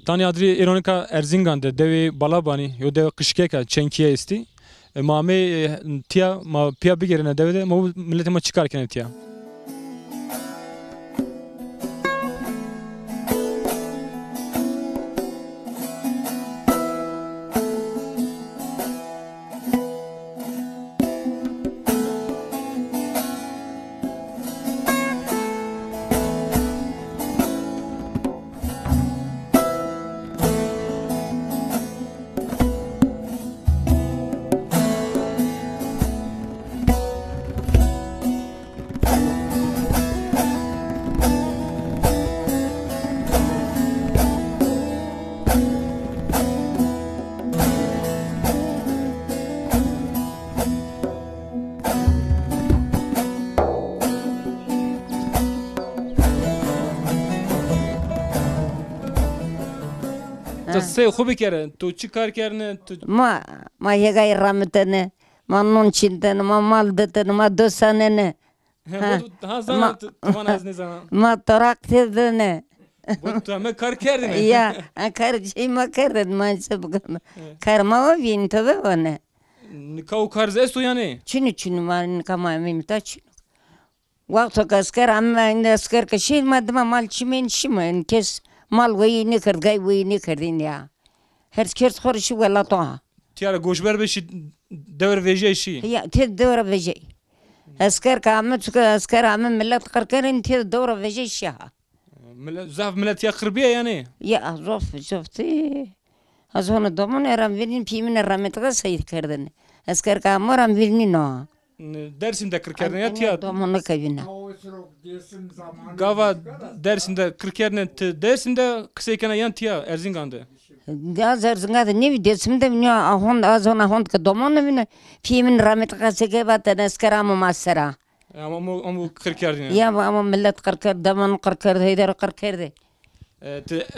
Tani adri ironika Erzincan'da devi balabani yo devi kışkeka çenkiye isti. Mame tia ma pia bir yerine devde ma milletime çıkarken tia. Se hobi kere tu çıkarken tu ma yegay rahmetine ma non çintene ma maldetene ma dosanene ha zaman tavan az ne zaman ma taraktedene bu tame karkerdin ya karcı ma kerdin ma sabgan karma o vin tabe ona kau karz esto yani çini ma kama mimta çini Vakto kaskar amma inda askar kaşil madma mal çimen şimen kes mal veyi ne kır gay veyi ne kırdın ya. Her kert xorşu valla toha. Tiyara goşber beşi devir veje şi. Ya ted devre veje. Askar kamet askar amma millet kırkarın ted devre veje şiha. Zaf millet ya kırbiye yani. Ya zofti. Az onu domun eram verin pimin rahmetine sayı kırdın. Askar kameram verin no. Dersimde kırkerdin ya tiya. Domunu kavina. Gava dersinde kırkerdin dersinde kısayken yan tiya Erzincan'da. Az Erzincan'da ne bir dersimde ne ahond az ona ahond ka domunu bine pimin rahmetine sayı baten askar amma masera. Ama kırkerdin ya. Ya ama millet kırkerd domunu kırkerd heyder kırkerdi.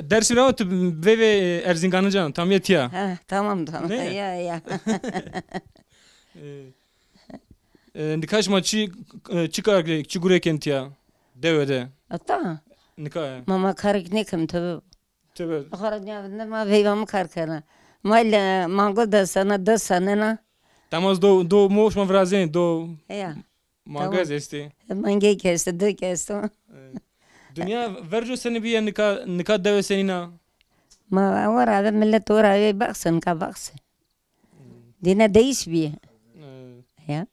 Dersim ama tu ve Erzincan'ı canım tam ya tiya. Ha tamam. Ya. Nikaş maçı çıkar çıgureken tiya devede. Ata. Nikah. Mama karik ne kim tabi. Tabii. Akharanya ma veyvam karkana. Mal mango da sana da sana. Tamaz do moş ma vrazen do. Ya. Magaz esti. Mange kesti de kesti. Dünya verjo seni bir nikah deve senina. Ma var adam millet oraya baksın ka baksın. Dine değiş bir. Ya.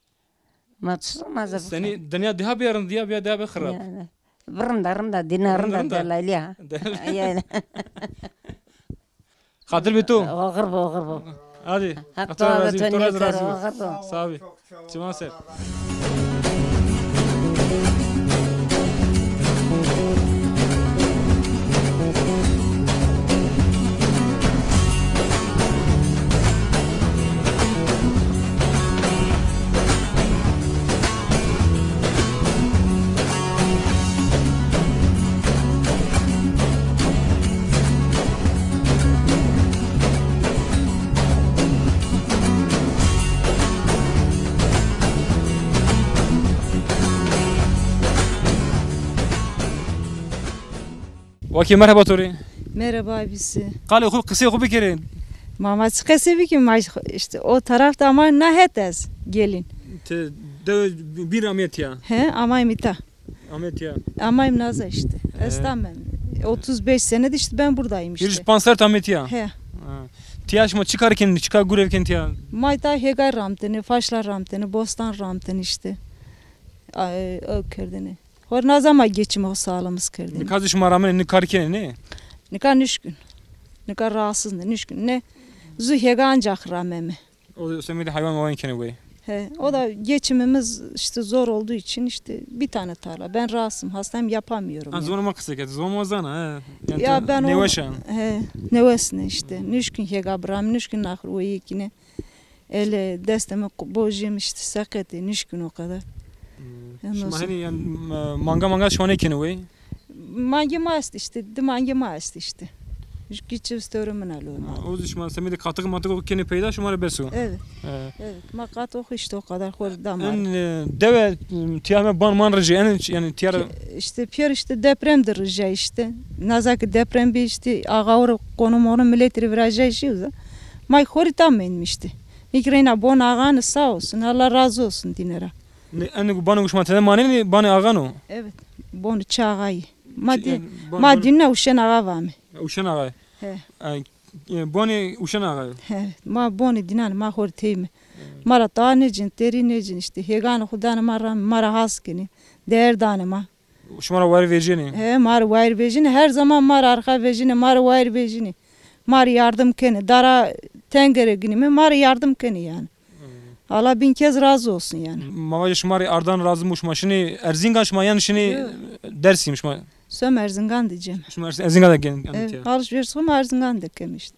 Matsumaz. Seni dünya daha bir yarın diye bir daha bir kharap. Rında dina dalaliya. Ya. Kadir bitu. Ağır. Hadi. Hatta razı. ağır. Sağ ol. Cuma ser. Vaki merhaba Tori. Merhaba abisi. Kale kısa bir kere. Mama çıkası bir kim işte o tarafta ama ne hetez gelin. De bir amet ya. He amayım ita. Amet ya. Amayım naza işte. Estamem. 35 senedir işte ben buradayım işte. Bir panser amet ya. He. Tiyaş mı çıkarken çıkar gurevken tiya. Mayta hegay ramtını, faşlar ramtını, bostan ramtını işte. O kırdını. Hor nazama geçim o sağlamız kırdını. Kaç mı rağmen ne karken ne? Ne kadar nüşkün. Ne kadar rahatsız ne nüşkün. Ne zu hegay ancak rameme. O semide hayvan olan kene bu. He, o da geçimimiz işte zor olduğu için işte bir tane tarla. Ben rahatsızım, hastayım, yapamıyorum. yani. Zoruma kısa ket. Zoruma zana. Ya ben ne o başan? nevesne işte. Nüşkün hegabram, nüşkün ahır o yekine. Ele desteme bojim işte sakete nüşkün o kadar. Şuma hani yani manga şu an ekini ve. Mangi mast işte, de mangi mast işte. Geçim istiyorum alıyorum. O düşman semide katık matık o keni peyda şumara besu. Evet. Evet. Makat o işte o kadar hor damar. En deve tiyame ban man rıcı en yani tiyara İşte piyer işte depremdir rıca işte. Nazaki deprem bir işte ağavur konum onu milletiri viraja işiyorsa. May hori tam inmişti. Mikrena bon ağanı sağ olsun. Allah razı olsun dinera. en bana uşma tede mani bana agano. Evet. Bonu çağayı. Madinne uşen ağa vami. Uşan agay. He. Bani uşan agay. Ma boni dinan ma hori teyme. Mara ta necin teri necin işte. Hegan hudan mara haskini. Değer danıma. Şumara var vereceğini. He mar vayr bejini her zaman mar arka bejini mar vayr bejini. Mar yardım keni. Dara tengere günü mar yardım keni yani. Allah bin kez razı olsun yani. Mavaca şumara ardan razımış ma. Şimdi Erzingan şuma yani şimdi dersiymiş ma. Söm Erzingan diyeceğim. Şuma Erzingan da gen. Evet, alışveriş söm Erzingan dekem işte.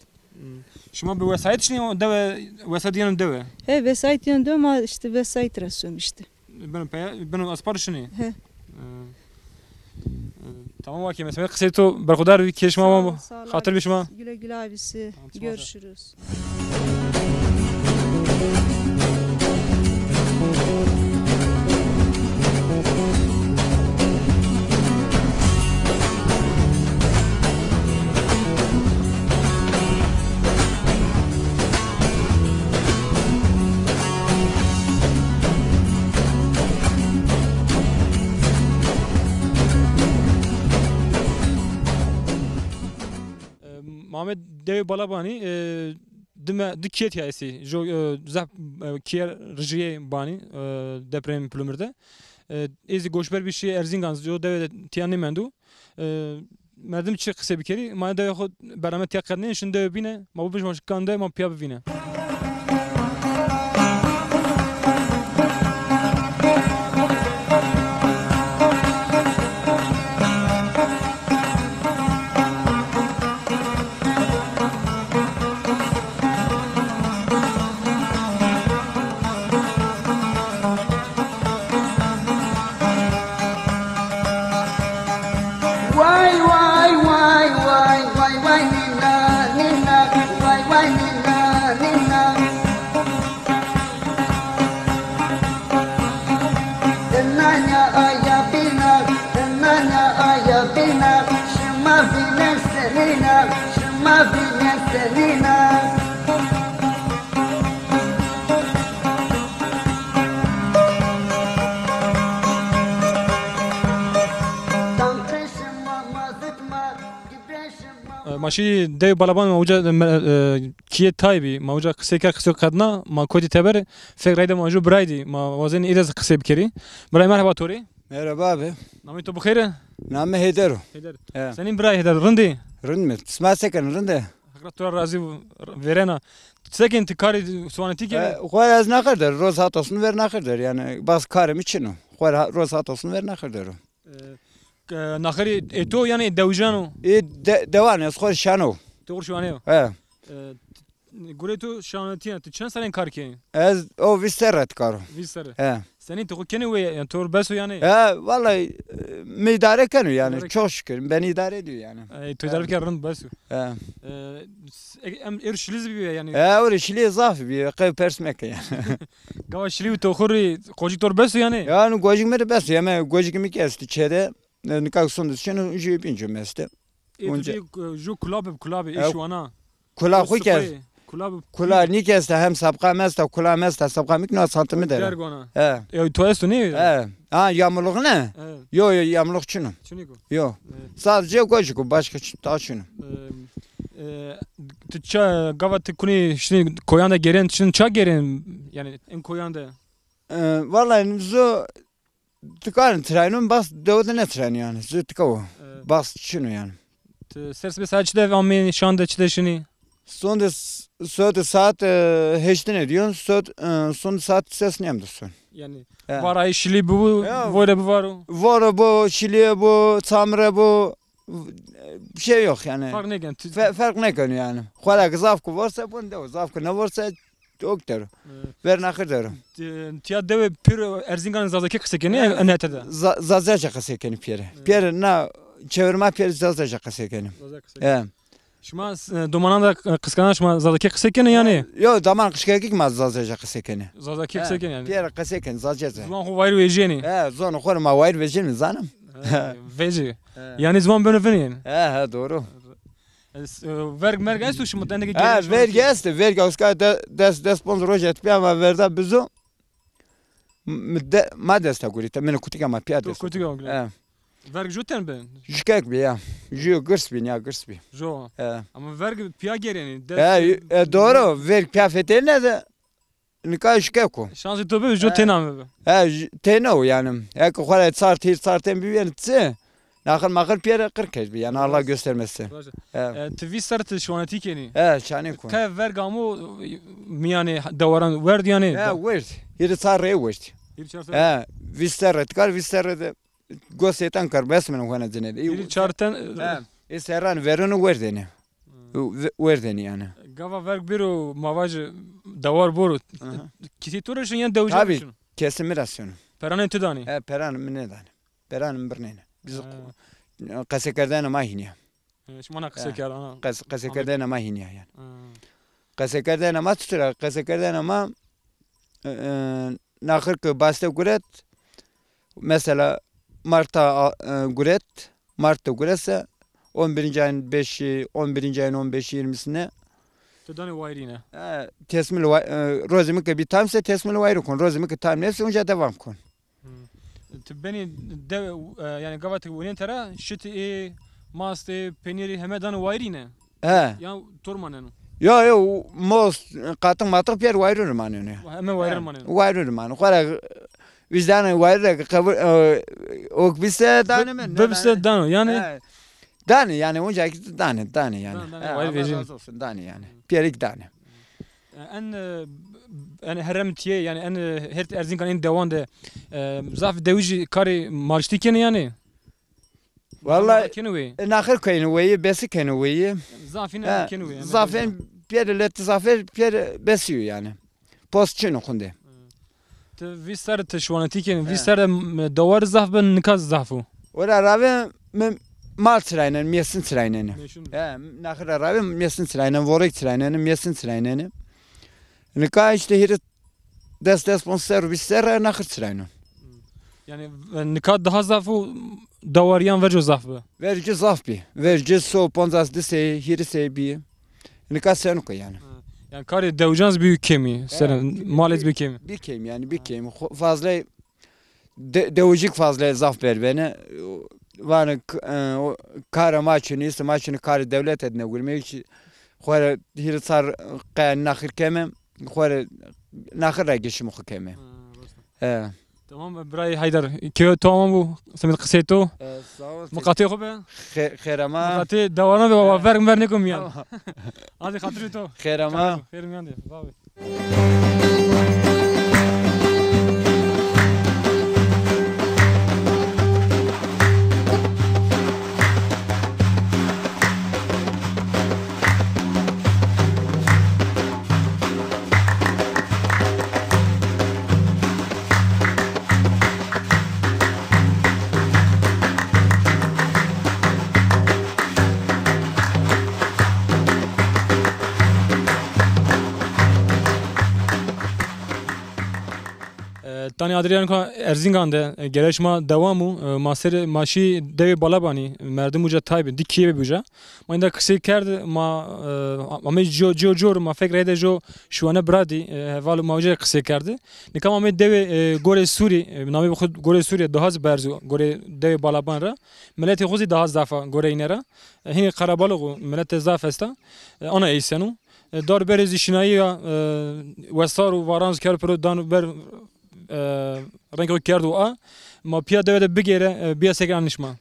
Şuma bir vesayet şimdi deve vesayet yanım deve. He vesayet yönde ama işte vesayet resum işte. Ben aspar şunu. He. Tamam vakit mesela kısa to berkudar bir keşme ama hatır bir şuma. Güle güle abisi. Tamam, Görüşürüz. Mehmet Dev Balabani dime dikiyet hikayesi. Jo zap kiyer rejiye bani deprem plümürde. Ezi goşber bir şey Erzingan jo dev tiyani mendu. Merdim çık kısa bir kere. Ma dev xod beramet tiyak kadne şimdi dev bine. Ma bu biş kande ma piya bine. Why, Nina, Nina, why, Nina, Nina. Nanya ayabina, shema bine selina. Maşi dev balaban mavca kiye taybi mavca kısa kadna ma kodi teber fekrayda mavcu braydi ma vazen idaz kısa bir kere. Bray merhaba tori. Merhaba abi. Namı to bxeyre. Name Heydero. Heder. He. Senin bray heder rindi. Rınmet. Sma sekan rınde. Hakrat tora razi verena. Sekin tikari suaneti ki. Koy az nakırdır. Roz hatosunu ver nakırdır. Yani bas karım için o. Koy roz hatosunu ver nakırdır. Nakhari eto yani devjano. Devan es koy şano. Tor şu aneo. He. Gureto şanetiyan tu çan salen kar ki. Ez o visterret karo. Visar. He. Senin to keni ve yani tor beso yani. He vallahi idare kenu yani. İdare- Çok şükür. Beni idare ediyor yani. To darf ki rın beso. He. Em erşiliz bir yani. He o işli zafi bir kıy persmek yani. Gavaşli to khuri koji tor beso yani. Yani gojikmedi bes. Yeme gojikimi kesti çede. Nikak sondu. Şunu ucu bince meste. Önce ju kulab şu ana. Kula kuy kes. Kulab Kula ni keste hem sapka mesta kula mesta sapka mikna santimi der. dergona. He. To esto ne? He. Ha yağmurluk ne? Yo yağmurluk şunu. Çuniko. Yo. Sadece gojik başka daha şunu. Tça gavat kuni şimdi koyanda geren şimdi ça geren yani en koyanda. Vallahi zo tıkan trenun bas doğdu ne tren yani. Zo tıkavu. Bas şunu yani. Sers be saçta ve amme şanda çide şini. Son saat heştin ediyorsun. Son saat ses ne yapıyorsun? Yani He. var ay şili bu, Ya. böyle bu var o. Var bu, şiliye bu, samre bu. Bir şey yok yani. Fark ne gen? Fark ne konu yani. Kuala zafku varsa bunda o. Zafku ne varsa yok der. Ver nakır der. Tiya deve pür Erzincan'ın zazaki kısekeni enetede. Zazaca kasekeni piyere. Piyere na çevirme piyere zazaca kasekeni. He. Şuma domanan da kıskanan şuma zazaki kısekeni yani. Yo daman kışkaki mi zazaca kasekeni. Zazaki kısekeni yani. Piyere kaseken zazaca. Zaman hu vayru vejeni. He zonu koruma vayr vecin mi zanım? Veji. Yani zaman böyle yani. He doğru. Verg merg estu şuma tende ki. Ha vergi este vergi uska des sponsor rojet pia ma verda bizu ma desta gurita mene kutika ma pia des. Kötü gök. He. Verg joten ben. Jukak bi ya. Ju gırsbi ya gırsbi. Jo. He. Ama verg piya gereni. Doğru vergi pia fetene de nika jukaku. Şansı tobe joten ama. He teno yani. Ek khara sarten bir yertse. Nakır makır pia kırkez bi yani Allah göstermesin. He. Tvi sert şuanati keni. He çani kun. Ka verg amu miyane davaran verdi yani. He wert. Yeri sarre wert. He visterret kar visterret gosetan kar besmen hona cenede. Biri çarten Serran verunu verdeni. Verdeni yani. gava verg biro mavaj davar boru. Kiti turuşun yan Tabii. davuşun. Kesim rasyonu. Perane tedani. He peran minedani. Peran birnene. Biz kasekerden ama hiniya. Şmana kısekar ana. Kasekerden ama hiniya yani. Kasekerden ama tutura. Kasekerden ama nakır ki bastı guret. Mesela Mart'a guret. Mart'ta guretse 11. ayın 5'i, 11. ayın 15'i 20'sine Tedani vayrine. tesmil rozimi ki bir tamse tesmil vayru kon. Rozimi ki tam nefsi önce devam kon. Beni de yani gavat unen tara şiti maste peniri hemedan vayrine. He. Ya tormanen. Yo mos katın matık bir vayru manı ne. Hemen vayrın manen. Vayru manı. Kara vicdanı vayru kabul ok bise tane men. Bebse dano yani. Dani yani önce dani yani. Vayru vecin. Dani yani. Pierik dani. En yani heremtiye yani en her Erzincan'ın devamında zaf devici kari malştikeni yani. Vallahi kenuwe. nakır kayını veyi besi kayını veyi. Zafine kenuwe. Zafen bir leti zafer bir besiyor yani. Postçun okunde. Te visar te şuanatiken visar davar zaf ben nikaz zafu. Ora rave mal sıraynen miyesin sıraynen. Nakır rave miyesin sıraynen vorek sıraynen miyesin sıraynen. Nika işte hiri des sponsor visar nakır sıraynen. Yani nikad daha zafu davaryan verco zafı. Verci zaf bi. Verci so ponzas dise hiri se bi. Nika sen koy yani. Yani kari devcans büyük kemi. Sen malet büyük kemi. Bir kem yani bir kem. Fazla devcik fazla zaf ver beni. Var kara maçını kara devlet edine gülmek için. Khore hiri sar qayan nakır kemem. Khore nakır rageşim kemem. Tamam Bray Haydar. Kyo tamam bu. Samet kıseto. Mukati khobe. Khairama. Mukati davarna ve verg vernikum yani. Hadi hatırı to. Khairama. Khairim yandi. Babi. Tani Adrian ka Erzincan'da gelişme devamı maser maşi devi balabani merdim uca tabi dikiye buja. Manda kısa kerdi ma ama jo ma fikre de jo şu ana bradi valu mavca kısa kerdi. Nikam ama devi gore Suri nami bu gore Suriye daha az berzu gore devi balaban ra milleti xuzi daha zafa gore inera. Hini karabalığı milleti zafesta ona eysenu. Dar berezi şinayı vesaru varanz ker pro dan ber renk kerdu a ma pia de bigere bia sekranışma.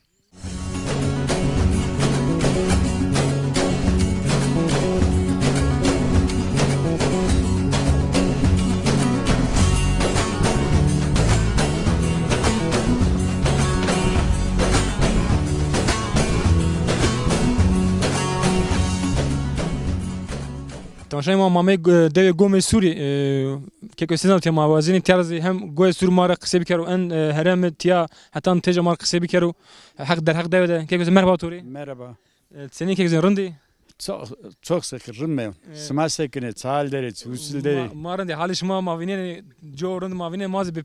Tamaşayı mamamay deve gome Suri keko sizin altı mavazini terzi hem goy Suri mara kısa bir kere en herem tiya hatta teja mara kısa bir kere hak der hak deve keko merhaba tori. Merhaba. Senin keko rındi. Çok sıkırım ben. Sma sekine, çalderi, usulderi. Marın hali şma mavine jo rınd mavine maz be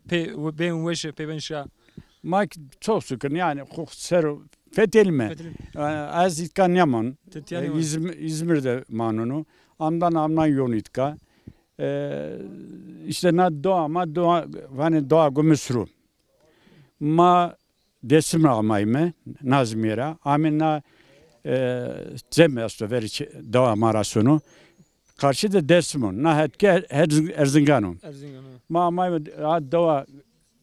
ben weş pe ben şa. Mak çok sıkır yani seru fetelme. Az itkan yaman. İzmir'de manunu. Amdan yonitka. İşte na doğa hani doğa gümüşru. Ma desim almayme nazmira. Amina Cemiyastı veri doğa marasunu. Karşıda Dersimon. Nahetke Erzincan'ın. Ma doğa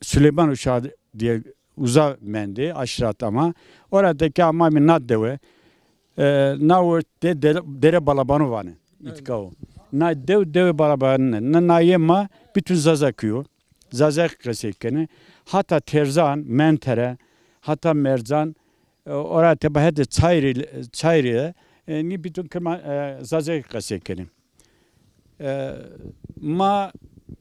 Süleyman Uşağı diye uza mendi aşirat ama oradaki amami naddeve na dere balabanı vanı itkao. Na dev balabanı na yema bütün zazakıyor. Zazak kesekeni. Hatta terzan, mentere, hatta merzan orada teba hede çayri ni bütün kema zazak kesekeni. Ma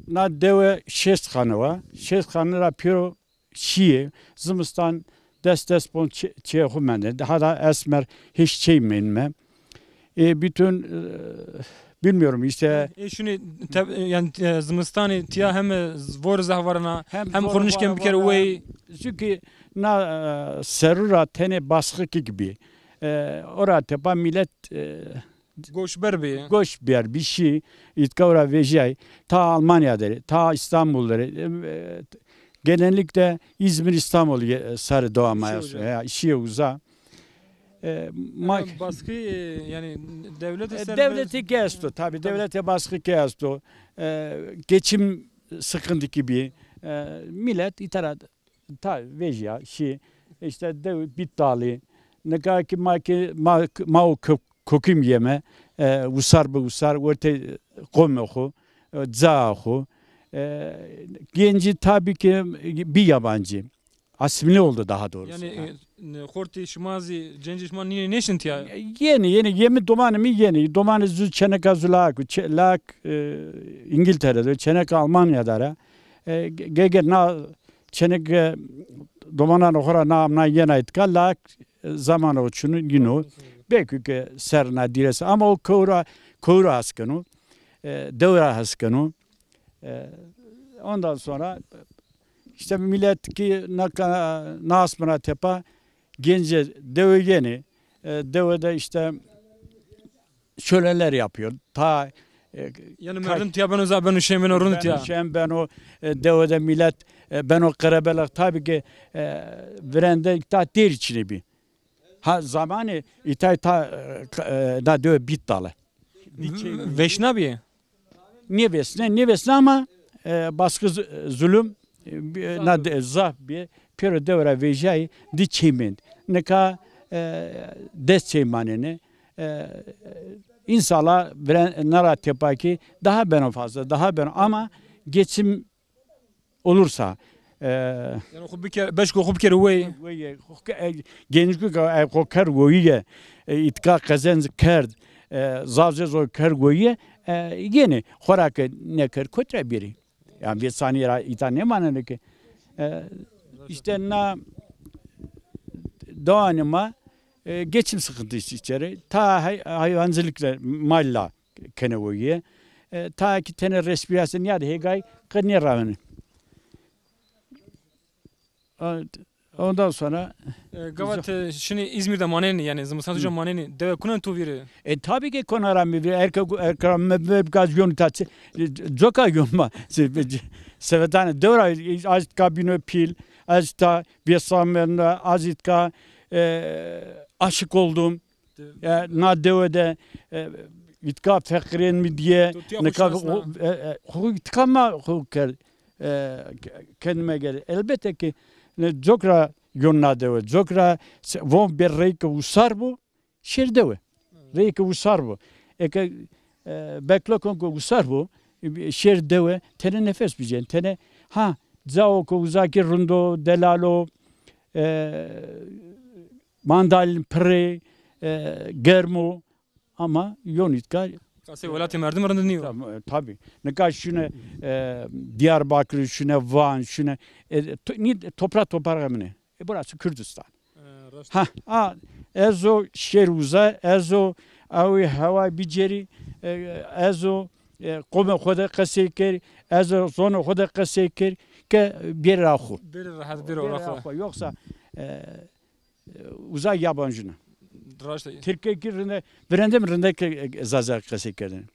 na deve şestxanı şestxanı rapiro şiye zımıstan destespon çeyhumene hatta esmer hiç çeymenme bütün bilmiyorum işte şunu yani zımıstanı tiya hem zor zahvarına hem konuşken bir kere uy çünkü na serura tene baskı gibi orada tepa millet goşber bir şey itkavra vejay ta Almanya'da ta İstanbul'da genellikle İzmir İstanbul sarı doğamaya işe uza baskı yani devleti gesto tabi devlete baskı gesto geçim sıkıntı gibi millet itarat ta veja şey işte dev bittali ne kadar ki ma kokim yeme usar orte komehu zahu genci tabii ki bir yabancı asimile oldu daha doğrusu. Yani Horti Şimazi Cenci Şiman ne işin ya? Yeni yemi domanı yeni domanı zü çeneka zulak İngiltere'de çeneka Almanya'da gege na çeneka domanan okura namna yena itka lak zaman uçunu yino belki ki serna diresi ama o kura askanu devra askanu ondan sonra işte millet ki nasmına tepa gence deve yeni devede işte şöleler yapıyor ta yani merdim tiya ben o zaman şeymen orun tiya ben o devede millet ben o karabelak tabii ki verende ta der içine bir ha zamanı itay ta da deve bittalı Veşnabi niye vesne ama baskı zulüm na zahbi pero devra vejay di çemen ne ka des çemanene insala nara tepaki daha ben fazla daha ben ama geçim olursa yani bir kere beş bir kere uy gençlik kokar goye itka kazan kard zavcez o kar goye yine xorak ne kar kotra biri yani bir saniye ita ne manene ki işte na doğanıma geçim sıkıntısı içeri ta hayvancılıkla malla kenevoye ta ki tene respirasyon ya da hegay kırnıya rağmen ondan sonra gavat şimdi İzmir'de maneni yani zımısan maneni deve kunan tuviri tabii ki konaram bir erkek gaz yönetçi joka yönma sevetan devra azit kabino pil azita bir samenda azitka aşık oldum na devede itka fekrin mi diye ne kadar itkama hukar kendime gel elbette ki Zokra yonna deve, zokra von bir reyke usar bu, şer deve, reyke usar bu. Eke beklokon ko usar bu, şer deve, tene nefes bijen, tene ha zao ko uzaki rundo delalo, mandalin pre, germo ama yonitka Kase velatı merdim randınıyor. Tabii. Ne kadar şuna Diyarbakır, şuna Van, şuna toprak topargamını. Burası Kürdistan. Ha, ezo şeruza, ezo avi hava biceri, ezo قوم خود قصه کر از زون خود قصه کر که bir rahu. Bir rahat bir rahat. Yoksa uzay yabancı. Rahat. Türkiye girene verendem rende zaza qase kerdin.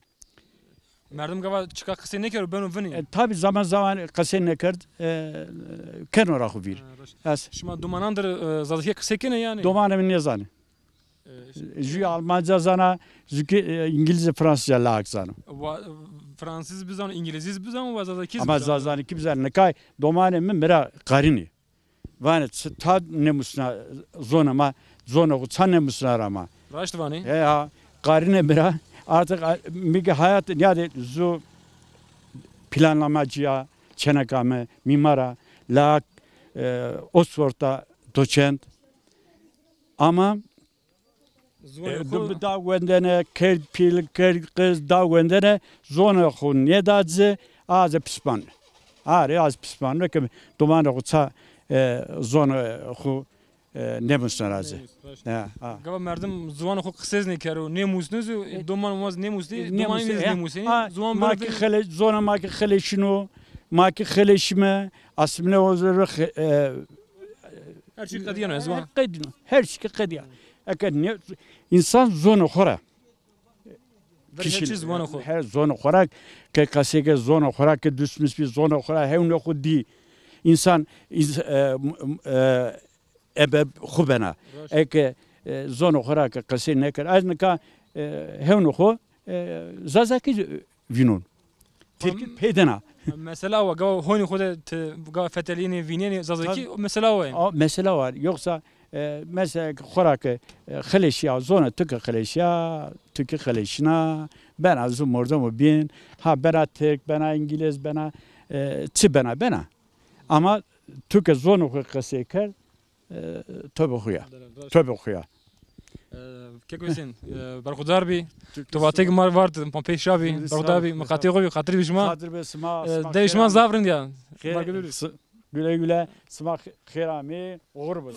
Merdim gava çıka kısa ne kere ben vini. Tabi zaman zaman qase ne kerd keno rahu bir. Az Şuma dumanandır zadaki kısa kene yani. domanım ne zani. Jü Almanca zana, İngilizce Fransızca lak zana. Fransız bizan, İngiliziz bizan ve zadaki. Ama zazani ki bizan ne kay domanım mera qarini. Vane ta ne musna zona ma zona ku ne musna rama. Rahat vani. Ya qarine mera artık migi hayat yani zu planlamacıya çenekame mimara lak Oxford'da doçent ama da wendene ker pil ker kız da wendene zona khun ne dadze az pispan. Ari az pispan ne ki domana kutsa zona khu ne musnarazı. Ya. Gava merdim zuvan xo kısız ne kero ne musnuz doman maz ne musdi doman ne musi zuvan ma ki khale zona ma ki khale şunu ma ki khale şime asmine ozur her şey kadiyan zuvan. Her şey kadiyan. Eğer insan zona khora. Kişi zuvan xo. Her zona khora ke kasege zona khora ke düşmüş bir zona khora hevne xo di. İnsan ebe khubena. Eğer zona khora ke kase ne kar az ne ka hevne xo zazaki vinun. Türkiye pedena. Mesela o gava honi xoda gava fetelini vineni zazaki mesela o. Mesela var. Yoksa mesela خوراک خلیشیا زونه تو که خلیشیا تو که خلیشنا بنا از مردم و بین ها بنا ترک بنا انگلیس بنا چی بنا ama تو که زونه خو قصه کرد تو بخویا که کوسین برخودار بی تو وقتی که مار وارد پمپیشا بی برخودار بی مخاطی خوبی خاطر بیشما دیشما زافرند یا güle güle sımak khirami غربت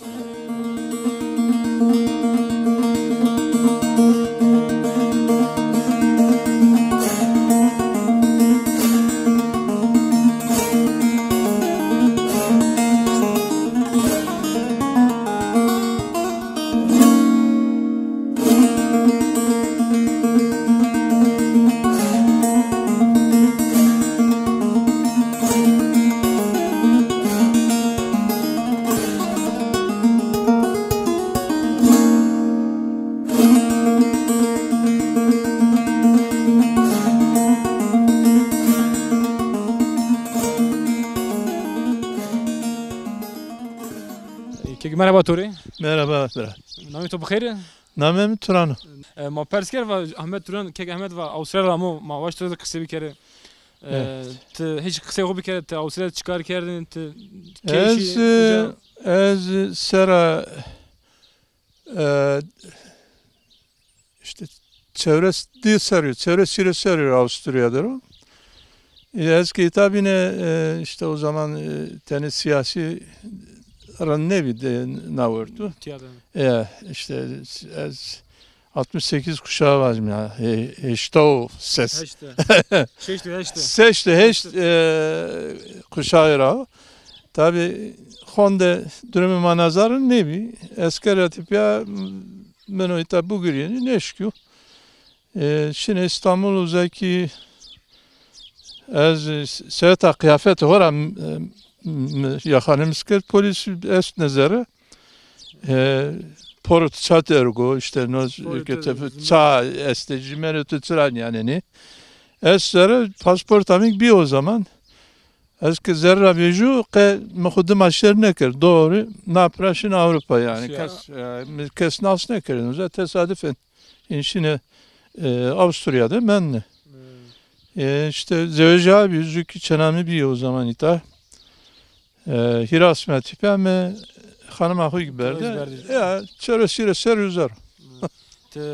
Merhaba Tori. Merhaba. Nami to bxeyr? Namem Turan'ı. Ma persker ve Ahmet Turan kek Ahmet ve Avustralya ama ma vaş to kısa bir kere. Te hiç kısa o bir kere te Avustralya çıkar kerdin te Ez sera işte çevresi değil sarıyor. Çevresiyle sarıyor Avusturya'dır o. Eski tabi ne işte o zaman tane siyasi nevi de navrdu. İşte 68 kuşağı var mı? İşte o ses. Seçti kuşağı ra. Tabi Honda dönemi nazarın nevi. Eski tip ya menoita bugün neşkü. Şimdi İstanbul uzaki az seyta kıyafet var yakınımız kert polis est nezere porut çatergo işte noz ça estecimere tutran yani ne esere pasportamik bir o zaman eski zerra beju ke mekhudim aşer neker doğru napraşın Avrupa yani kes nas nekerin zaten tesadüfen inşine Avusturya'da ben işte zevca bir zükü çenami bir o zaman ita Hirasme tipi ama hanıma huy giberdi. Ya çöresiyle ser yüzer.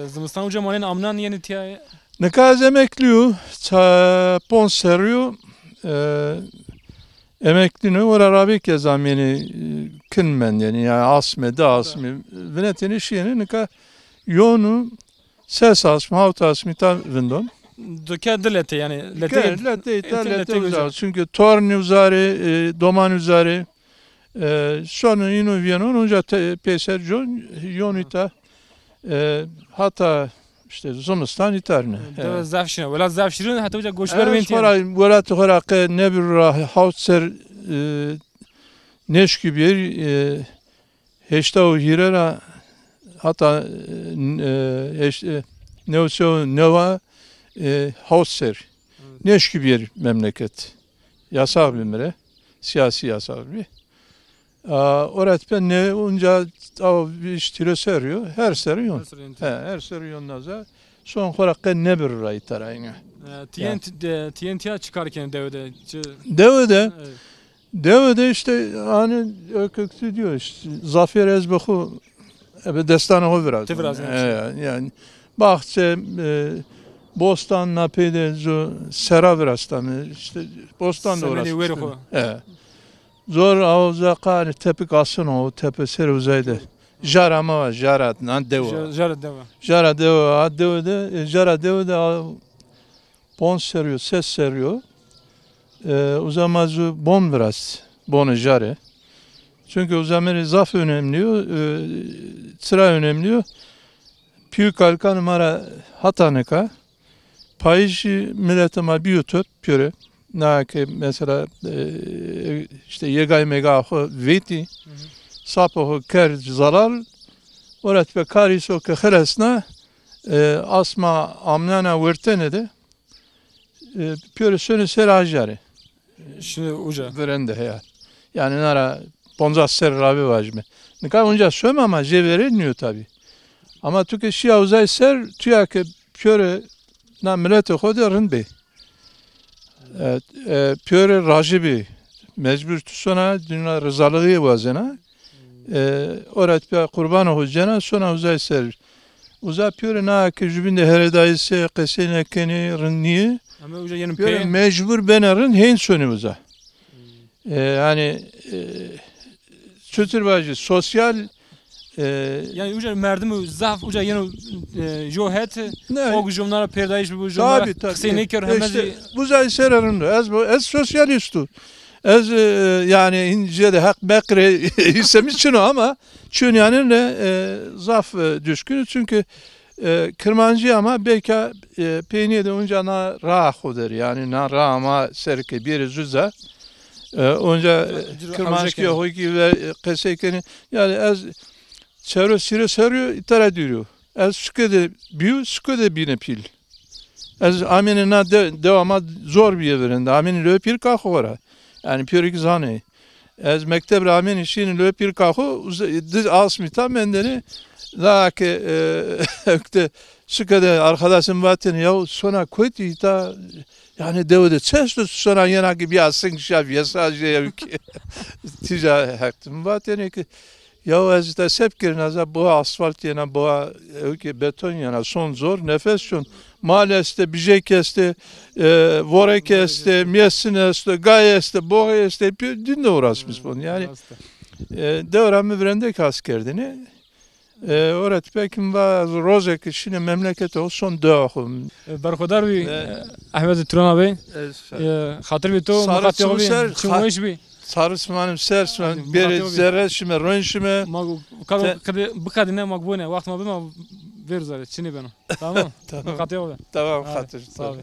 Zimistan uca malen amnan yeni tiye. Nikaz emekliyor, ponseriyor, emeklini orara ke zameni kinmen yani asme da asme venetini şieni nika yonu ses asme havt asme ta vindon. Döke dilete yani. Lete uzar. Çünkü torni uzarı, doman uzarı. Sonra yine viyanon onca peser yonita hatta işte zomustan itarne. Deve zavşine. Vela zavşirin hatta uca goşber benti. Vela tuhara ne bir havtser neşki bir heşta o hirera hatta neva havtser neşki bir memleket. Yasak bir mere. Siyasi yasak bir. Öğretmen ne onca işte seriyor, her seriyor. Her seriyor naza. Son olarak ne bir ray tarayına. TNT çıkarken devede. Devede işte hani öküktü diyor işte Zafer Ezbekhu destanı o biraz. Yani bahçe Bostan napede sera virastan işte Bostan da orası. Zor avza kar tepik asın o tepe ser uzaydı. Jara ma jara nan deva. Jara deva pon seriyor ses seriyor. O zaman bon biraz bon jare. Çünkü o zaman zaf önemli, sıra önemli. Piyu kalkan mara hataneka. Payışı milletime biyotot püre. Ki mesela işte yegay mega veti sapo ker zarar orat ve kariso ke khalasna asma amnana vertene de püre sönü serajare şimdi uca verende ya yani nara ponza serravi vajme ne kadar onca söm ama jeverilmiyor tabi ama tüke şia uzay ser tüya ke püre na millete khoderin be püre rajibi mecbur tutsana dünya rızalığı vazena orat bir kurban olacağına sonra uzay ser uzay püre na ki jubinde heredayse qesene keni rınniye ama uca yenim püre mecbur benerin hen sonu uzay yani çötürbacı sosyal yani uca merdim zaf uca yeni johet o jomlara perdayış bu jomlara qesene kör hemezi uzay serarın ez sosyalistu ez yani ince de hak bekre hissemiz şunu ama çünkü yani zaf düşkünü çünkü kırmancı ama belki peynir de onca na rahodur yani na rama serke bir züza onca kırmancı hoyki ve kesekeni yani ez çevre sire seriyor itara diyor ez şükede biu şükede bine pil ez amene na devama zor bir yerinde amene löpir kahora yani pürik zane ez mektep rağmen işini löpir kahu diz asmita mendeni daha ki ökte şükede arkadaşım vaten ya sonra kötü da yani devede çeşitli sonra yana gibi asın şaf yasacı ya ki tica haktım vaten ki ya ez de sepkirin azab bu asfalt yana bu beton yana son zor nefes şun Maleste, bijekeste, vorekeste, myesineste, gayeste, boğeste, dün de uğraşmış bunu yani. Devramı verendeki askerdini. Öğretmekim var, rozek işine memleket olsun dağım. Berkodar bir Ahmet Turan abi. Hatır bir to, muhattir abi. Çimoş bir. Sarısmanım, sersman, bir zerre şime, rön şime. Bu kadine makbune, vakti ma bima verzare, çini benim. Tamam. Muhattir abi. Tamam, hatır. Sağ ol.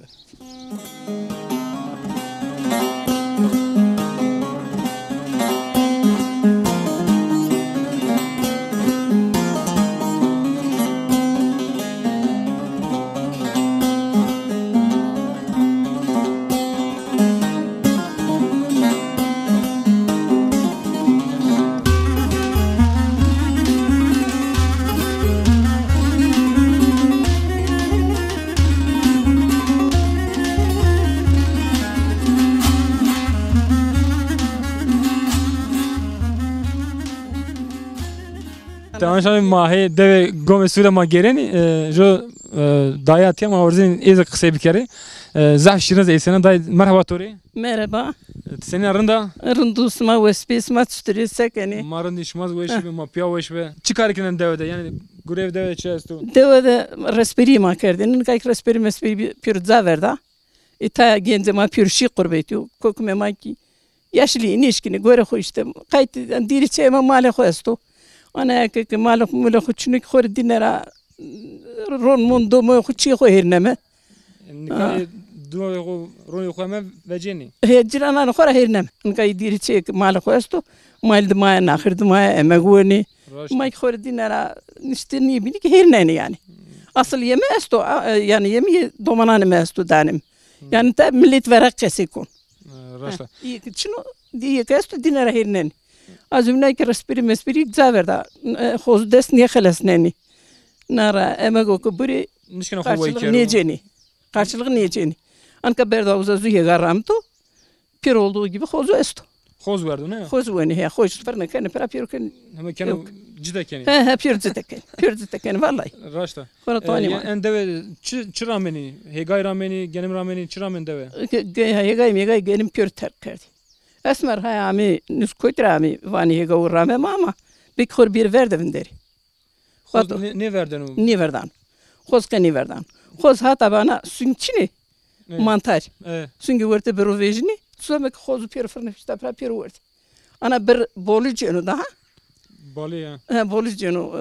Tamam şimdi mahe deve gome sura ma gereni jo dayı ama orizin ez kısa bir kere. Zaf şirin zeysene dayı merhaba tori. Merhaba. Senin arında Rındusma ve spesma tüstürü sekeni. marın işmaz ve işbe mapya ve işbe. Çıkarken devede yani görev devede çesto. Devede respiri ma kerdin. Kayk respiri mespiri pür zaverda. İta genzema pür şi kurbeti. Kokume ma ki yaşlı inişkini göre hoştu. Kayt diri çema male hoştu. Ana ki male mule hoçnik hor dinera ron mundo mo hoçi ho herneme. Yani rol koyma ve ceni. Hecrana khora herneme. Kay diri çek male hoştu. Mal dmaya nakhir dmaya emeguni. ما يخور دينارا نشتني بينك هيرناني يعني أصل يما أستو يعني يمي دومانان ما أستو دانم يعني تا مليت ورق كسيكون Raşta. شنو دي كاستو دينارا هيرناني أزمنا كرسبري مسبري زاverda خوز دس niye خلصناني نارا أماغو كبري Nişkine karşılık niyeceğini karşılık niyeceğini anka berda uzazu yegaramto pir olduğu gibi xozu esto Hoz verdi ne? xozu yani ya xozu farna kan para pir kan Hem kendi cidek yani. ha pir zedeken pir zedeken vallahi Raşta. Kora tani ma. En deve çırameni, hegay rameni, genim rameni çıramen deve. Yegay genim pür terk kerdi. Esmer hayami nüskoytrami vani yega urrame mama. Bir kor bir verdevin deri. Hoz ne verdin o? Ni verdan. Hoz ka ni verdan. Hoz hata bana süngçini mantar. Evet. Süngü verte bir rovejini. Sonra hoz pür fırını işte pür verte. Ana bir bolucunu daha. Bali ya. Bolucunu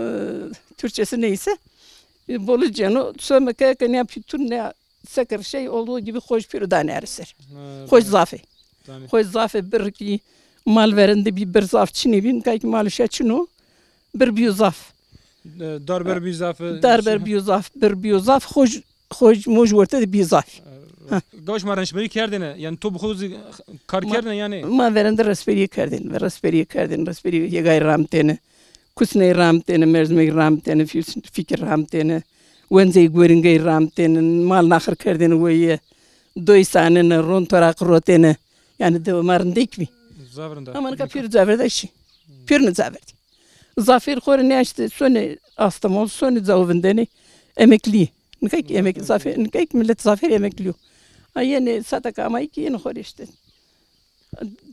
Türkçesi neyse. Bolucunu sonra ka ne yapıyor ne sakır şey olduğu gibi hoş pür dane erser. Hoş zafi. Hoş zafi bir ki mal verende bir zaf çini bin kayk mal şaçını bir zaf. Darber bir zafı. Darber bir zaf hoş muj verte bir zaf. Gaş maranş beri kerdine yani top hoz kar kerdine yani. Ma verende resperi kerdin ve resperi yegay ramtene. Kusne ramtene merzmek ramtene fikir ramtene. Wenze gweringe ramtene mal nakhir kerdin ve doysanene ron torak rotene. Yani de marındık mı? Zavrında. Ama ne pir zaverda işi. Pir ne zaverdi. Zafer khore ne işte sonu astamol sonu zavındeni emekli. Ne kayk emek zafer ne kayk millet zafer emekliyor. Yani sadaka ama iki yeni khore işte.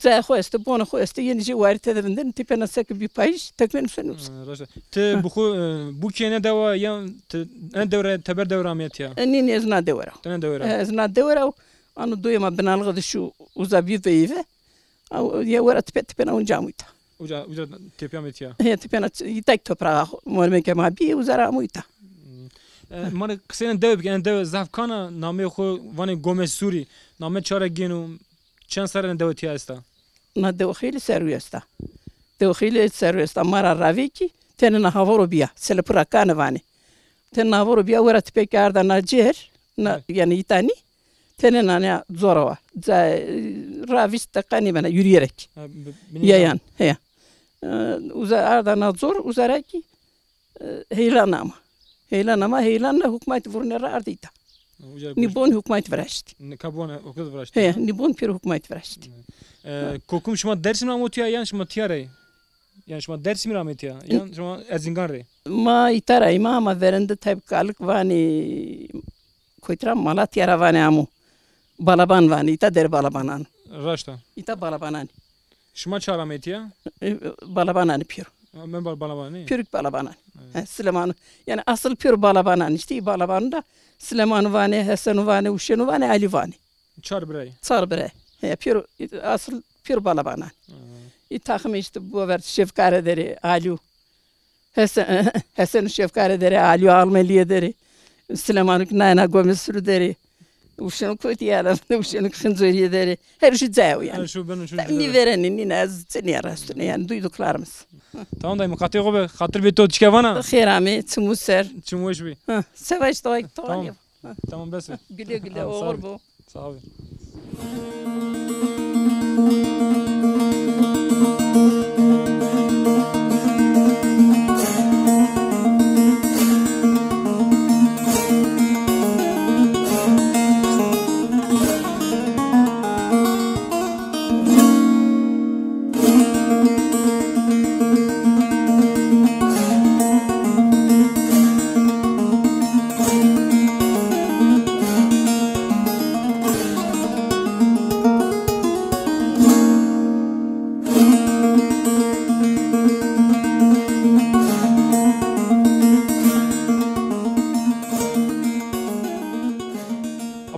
Zay khoeste bona khoeste yeni civarı tedvinden tipena sak bir payış tekmen sonu. Te bu kene deva ya en devre teber devramiyet ya. Ni ne zna devra. Tene devre. Zna devra Anu duyma binalgı şu uzabi veyve. Ya vara tipena unjamuyta. Uca tepiyamet ya. Ya tipena yitak toprağa morme kema bi uzara muyta. Mane kısayan dev yani dev zafkana name xo vani Gomez Suri name çare genu çan sarın dev tiyasta. Na dev xili serviyesta. Dev xili serviyesta mara raviki tenena havoro biya selepura kana vani. Tenena havoro biya vara tipek arda na ciğer na yani itani. Tenena ne zorava. Ravista kani bana yürüyerek. Yayan. He. Arda zor uzaraki heylanama. Heylanla hükümet vurunera ardıydı. Nibon hükümet verişti. Ne kabone okul verişti. He, nibon pir hükümet verişti. Kokum şuma dersim ramotya yan şuma tiyare. Yani şuma dersim rametiya. Yan şuma Erzincan re. Ma itara imama verende tabkalık vani koytram Malatya ravani amu. Balaban vani ita der balabanan. Raşta. İta balabanan. Şuma çarametiya. Balabanan pir. Ben balaban ne? Pürük balabanan. Süleyman yani asıl pür balabanan işte balabanında Süleyman vani, Hasan vani, Uşen vani, Ali vani. Çarbirey. Çarbirey. Pür asıl pür balabanan. İtakım işte bu ver şefkare deri Ali. Hasan şefkare deri Ali almeliye deri. Süleyman nayna Gomez sürü deri. Uşen kötü yalan, Uşen kınzoriye deri. Her şey zayıf yani. Ni verenin ni naz seni arastın yani duyduklarımız. Tamam dayım katı gobe hatır beto çıkavana. Xerami çumuser. Çumuş bi. Savaş da Tamam. Tamam bes. Güle güle olur bu. Sağ ol.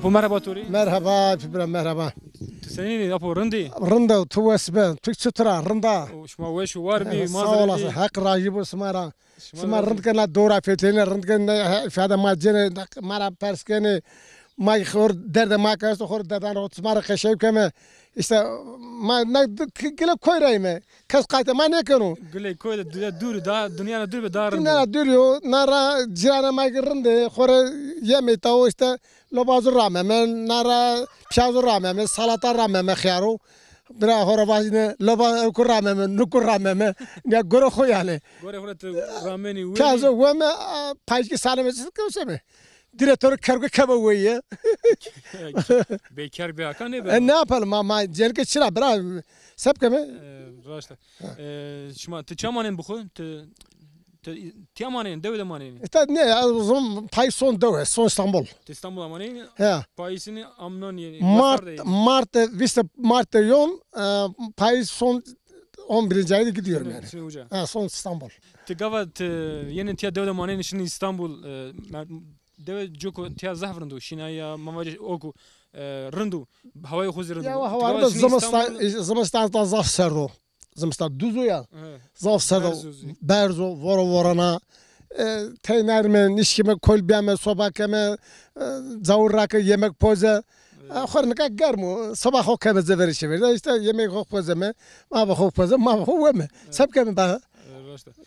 Apo merhaba Tori. Merhaba, Fibra merhaba. Senin apo rındi. Rında, tuvasbe, tuçutura, rında. Şma veş var bir Sağ olasın, hak rajibu smara. Smara rındkana doğra fetene, rındkana ifade macene, mara perskene, may khor derde ma kasto khor derdan rot smara kheşev keme. İşte ma gele koyrayme. Kas kayta ma ne kanu? Güley koyda dur da dünyana dur be darın. Nara duruyor, nara cirana ma rında, khor yeme tao işte lobazur rameme, nara piyazur rameme, salata rameme khiyaro. Bira khora bazine loba kur rameme, nukur rameme. Ne goro khoyane. Gore horat rameni. Piyazo veme payki salamesi kıvseme. Direktör kergo kaba veye. Bekar bir hakan ne be? Ne yapalım ama jelke çıra bira sep keme. Raşta. Şma te çamanen buxu te tiamanen devde manen. İşte ne ya uzun pay son döve son İstanbul. İstanbul amanen. He. Payisini amnon ye. Mart yon pay son 11. ayda gidiyorum yani. Şimdi hoca. Ha son İstanbul. Te gava te yeni tiya devde manen şimdi İstanbul deve joko tiya zahrındu. Şinaya mamac oku rındu. Havayı xuzirındu. Ya havarda Zımıstan'dan zaf serdo. Zımıstan düzü ya. Zaf serdo. Berzo, vorana. Teynermen, işkime, kolbiyeme, sobakeme, zavurrakı, yemek poze. Xornika germu. Sabah o keme zeveri verdi. İşte yemek hok pozeme, mava hok poze, mava hok veme. Sep keme bağı.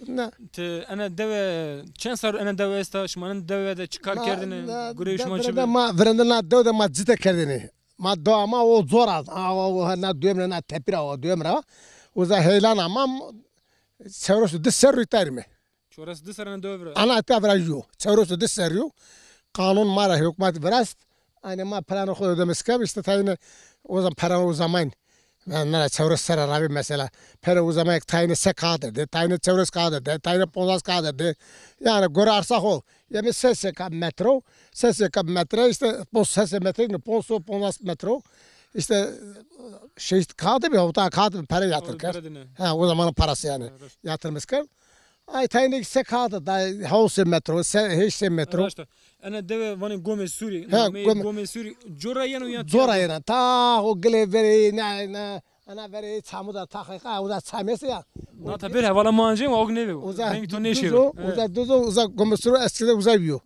Ne? Te ana deve çen sar ana deve esta şmanın deve de çıkar kerdini gure şman çibe. Ma verendana deve ma zite kerdini. Ma do ama o zor az. O na dömre na tepira o dömre. O za helan ama çevrosu de serru termi. Çorası dışarına dövre. Ana tavrajo. Çevrosu de serru. Kanun mara hükümet verast. Aynı ma paranı koy ödemeskab işte tayine o zaman paranı o zaman. Ben ne çevres sarar abi mesela. Para o zaman tayine sekadır de, tayine çevres kadır de, tayine pozas kadır de. Yani göre arsa o. Yani SSK metro, SSK metro işte bu SSK metro, ponso ponas metro. İşte şey kadı bir hafta kadı para yatırır. Ha o zamanın parası yani yatırmışlar. Ay tayine sekadı da house metro, hiç metro. Ana deve vani Gomez Suri. Gomez Suri. Jora yanu ya. Jora yana. Ta o gele veri na ana veri çamuda takika uza çamesi ya. Na tabi havala mancı mı ogne be. Rengi to ne şey. Uza Gomez Suri eskide uza biyo.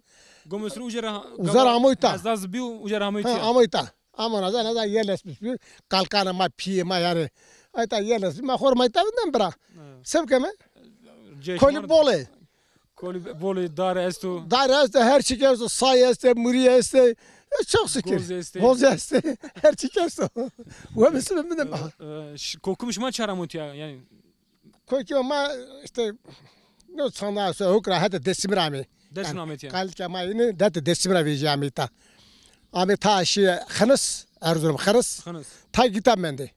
Gomez Suri ujara. Ujara amoyta. Azaz biyo ujara amoyta. Amoyta. Ama naza yerleşmiş bir kalkana ma piye ma yani. Ayta yerleşmiş ma hormayta ben bırak. Sevkeme. Koli bole. Koli bole dar esto. Dar esto her şey esto say esto muri esto. Çok şükür. Boz esto. Her şey esto. Ve mesela ben de kokumuş ma çaramut ya yani. Kokuyor ma işte ne sana söyle okra hadi desimrami. Desimrami ya. Kalka ma yine de desimrami jamita. Ama ta şey Xanas Erzurum Xanas. Ta gitam bende.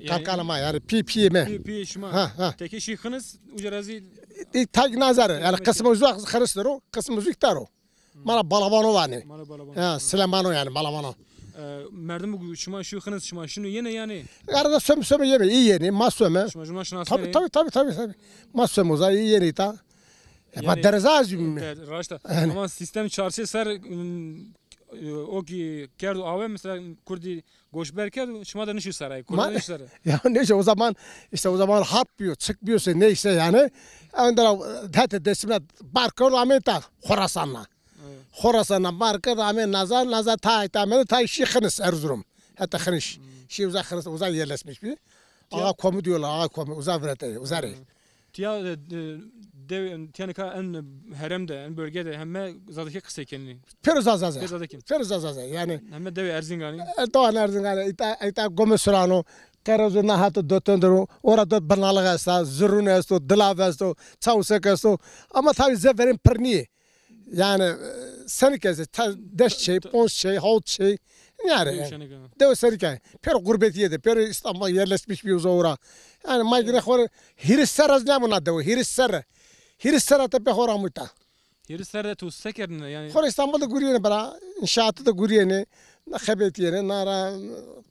Kalkalama yani pi mi? Pi şuma. Teki şey Xanas ujarazi. Ta nazar yani kısmı uzak Xanasdır o, kısmı uzaktar o. Mara balabano vani. Ha Süleyman'o yani balabano. Merdim bu şuma şu Xanas şuma şunu yine yani. Arada söm yeme iyi yeni masöme. Şuma şuna tabii. Masöme uza iyi yeni ta. Ma dereza azim. Raşta. Ama sistem çarşı ser o ki kerdu ave mesela Kurdi goşber kerdu şuma da nişi saray. Kurdi nişi saray. Ya neyse o zaman işte o zaman harpıyor, çıkmıyorsa neyse yani. Ondan hadi desimler barkör ameta Khorasan'la. Khorasan'la barkör amen nazar ta Şikhnis Erzurum. Hatta Khniş. Şey uzak yerleşmiş bir. Ağa komu diyorlar, ağa komu uzak vrete, uzarı. Tiya tiyanika en heremde en bölgede hemme zadaki kısa kendini. Peruzazaza yani. Hemme devi Erzingani. Doğan Erzingani ita Gomesrano. Karozuna hatı dötündürü. Orada banalık esta, zürün esto, dilav esto, çavusek esto. Ama tabi zeverin perniye. Yani seni kezi, deş şey, pons şey, havut şey. Yani. Dev seni kezi. Per gurbetiyede, per İstanbul'a yerleşmiş bir uzağa. Yani magine khor hirisser az ne buna dev, hirisser. Hirisser tepe khor amuta. Hirisser tu sekerine yani. Khor İstanbul'da guriyene bana, inşaatı da guriyene, nakhabetiyene, nara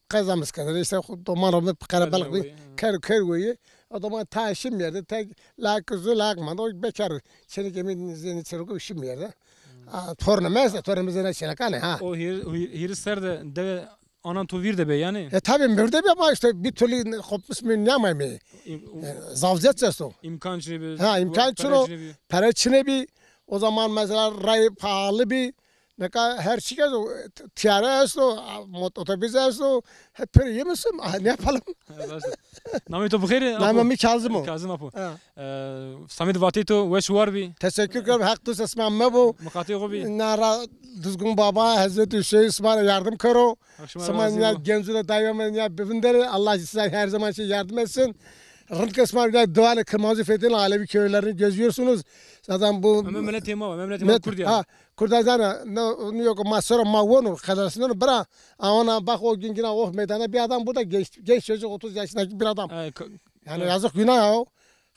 kazamız kadar. İşte domanımda karabalık kergoyu. Adama ta işim yerde, tek lak kuzu lak manda o bekar. Seni kemin zeni çırgı işim yerde. Torun mesela torunumuzun ne çelakane ha. O hiri ser de deve anan to vir de be yani. Tabii mürde bir ama işte bir türlü kopmuş mu ne yapayım? Zavzet sesto. İmkan çiğ Ha, imkan çiğ. Para çine bir o zaman mesela ray pahalı bir ne kadar her şey o tiyara esto otobüs esto hep per yemesin ne yapalım? Nami to bkhir. Nami Kazım o. Kazım apo. Samet vati to ve şuvar bi. Teşekkür ederim. Haklısın esmam bu. Mukati go bi. Nara düzgün baba Hazreti Hüseyin İsmail yardım karo. Saman ya gençlere dayanmayın ya bevindere Allah size her zaman şey yardım etsin. Rınt kısmı bir duayla Kırmızı Fethi'nin Alevi köylerini geziyorsunuz. Zaten bu memleket tema memleket Kurdiya. Ha Kurdazana ne yok masora mavonu kadarısını bırak. Ama bak o gün yine o meydana bir adam burada genç çocuk 30 yaşındaki bir adam. Yani yazık günah ya.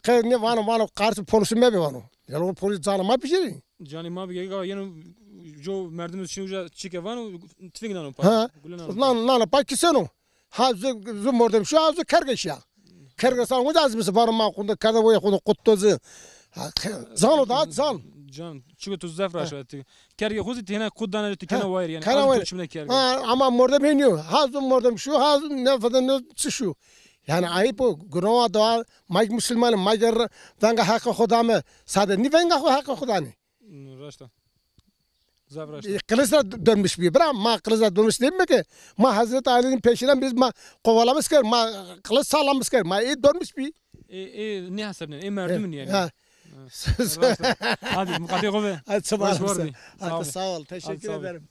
Kır ne var karşı polisin mi var? Yani o polis canıma bir şey. Cani ma bir yani jo merdim için uca çike var tvingan onu. Ha. Lan bak ki sen o. Ha zum ordum şu az kargaş ya. Kargasan o da az mısın var mı kunda kada boya kunda kuttozu. Zan o da zan. Can çünkü tuz zafra şöyle. Kerge kuzi tine kuddan tükene var yani. Ama mordum heniyor. Hazım mordum şu hazım ne falan ne şu. Yani ayıp o. Günah da Mike Müslüman Macar vanga hakkı Khudamı. Sade ni vanga hakkı Khudani. Raşta. Zavra. Kılıçla dönmüş bir. Bırak ma kılıçla dönmüş değil mi ki? Ma Hazreti Ali'nin peşinden biz ma kovalamış kır. Ma kılıç sağlamış kır. Ma dönmüş bir. Ne hasabnen? Merdümün yani. Ha. Hadi mukati go be. Hadi sağ ol. Teşekkür ederim.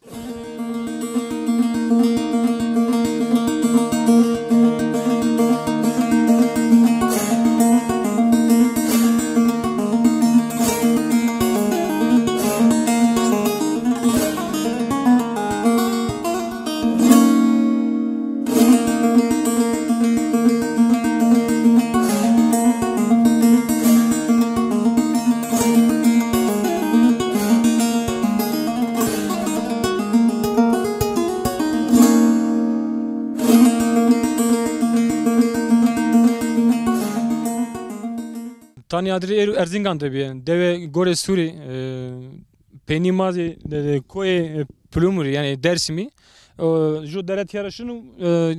Tani adri Erzincan tabii. Deve gore suri penimazı koye plumuri yani Dersimi. Jo deret yarışını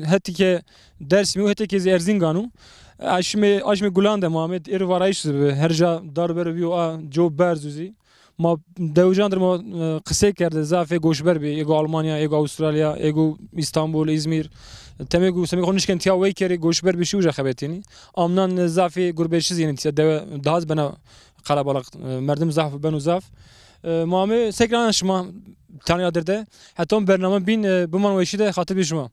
hatta ki Dersimi hatta ki Erzincan'u. Aşme Gulan da Muhammed varayış herca darber biyo jo berzuzi. Ma devjandır ma kısa kerde zafe goşber bir ego Almanya, ego Avustralya, ego İstanbul, İzmir. Temegu semi konuşken tiya ve kere goşber bir şey uca xabetini. Amnan zafi gurbeşiz yani daha az bana kalabalık merdim zaf benu zaf. Muhammed sekran şma tani aderde. Hatta bername bin bu manveşi de xatıbı şma.